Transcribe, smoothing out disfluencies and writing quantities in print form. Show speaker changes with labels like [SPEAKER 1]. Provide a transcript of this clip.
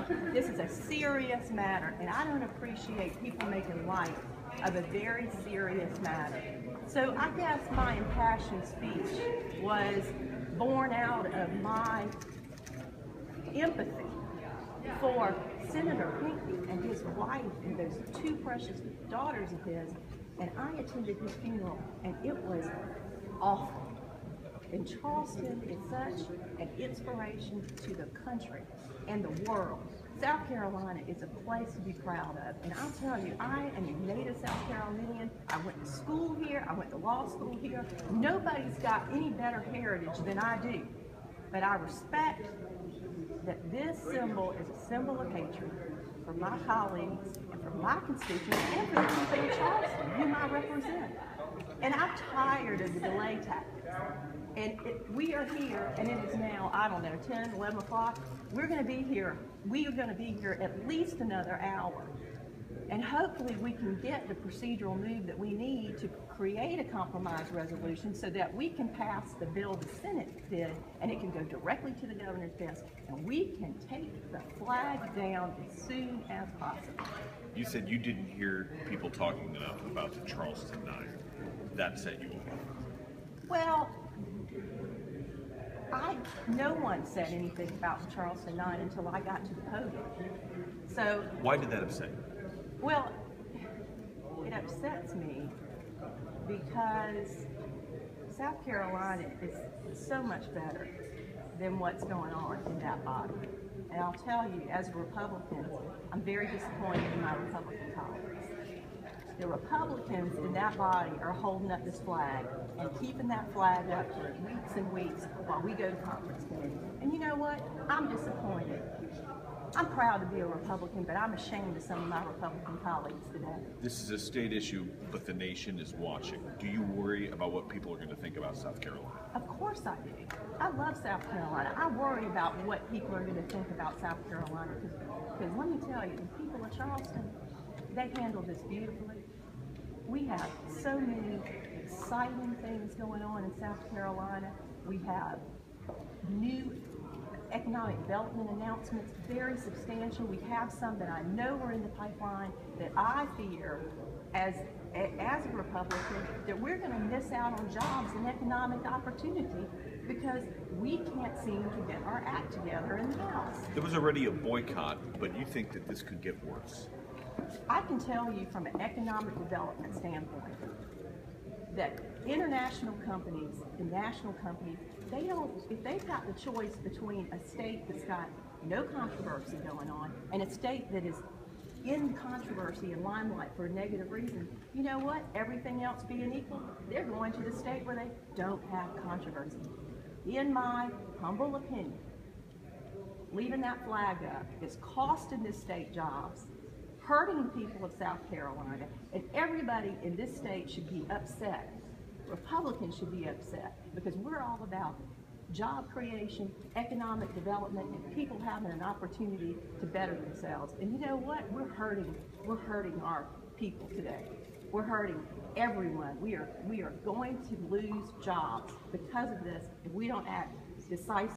[SPEAKER 1] This is a serious matter, and I don't appreciate people making light of a very serious matter. So I guess my impassioned speech was born out of my empathy for Senator Hinckley and his wife and those two precious daughters of his, and I attended his funeral, and it was awful. And Charleston is such an inspiration to the country and the world. South Carolina is a place to be proud of. And I'll tell you, I am a native South Carolinian. I went to school here. I went to law school here. Nobody's got any better heritage than I do. But I respect that this symbol is a symbol of hatred for my colleagues and for my constituents and for the people of Charleston, whom I represent. And I'm tired of the delay tactics. And we are here, and it is now, I don't know, 10, 11 o'clock. We're going to be here. We are going to be here at least another hour. And hopefully we can get the procedural move that we need to create a compromise resolution so that we can pass the bill the Senate did, and it can go directly to the governor's desk, and we can take the flag down as soon as possible.
[SPEAKER 2] You said you didn't hear people talking enough about the Charleston 9. That set you off.
[SPEAKER 1] Well, no one said anything about the Charleston 9 until I got to the podium. So
[SPEAKER 2] why did that upset you?
[SPEAKER 1] Well, it upsets me because South Carolina is so much better than what's going on in that body. And I'll tell you, as a Republican, I'm very disappointed in my Republican colleagues. The Republicans in that body are holding up this flag and keeping that flag up for weeks and weeks while we go to conference committee. And you know what? I'm disappointed. I'm proud to be a Republican, but I'm ashamed of some of my Republican colleagues today.
[SPEAKER 2] This is a state issue, but the nation is watching. Do you worry about what people are going to think about South Carolina?
[SPEAKER 1] Of course I do. I love South Carolina. I worry about what people are going to think about South Carolina because let me tell you, the people of Charleston, they handle this beautifully. We have so many exciting things going on in South Carolina. We have new economic development announcements, very substantial. We have some that I know are in the pipeline that I fear as a Republican that we're going to miss out on jobs and economic opportunity because we can't seem to get our act together in the House.
[SPEAKER 2] There was already a boycott, but you think that this could get worse?
[SPEAKER 1] I can tell you from an economic development standpoint that international companies and national companies, if they've got the choice between a state that's got no controversy going on and a state that is in controversy and limelight for a negative reason, you know what? Everything else being equal, they're going to the state where they don't have controversy. In my humble opinion, leaving that flag up is costing this state jobs, hurting the people of South Carolina, and everybody in this state should be upset. Republicans should be upset because we're all about job creation, economic development, and people having an opportunity to better themselves. And you know what? We're hurting our people today. We're hurting everyone. We are going to lose jobs because of this if we don't act decisively.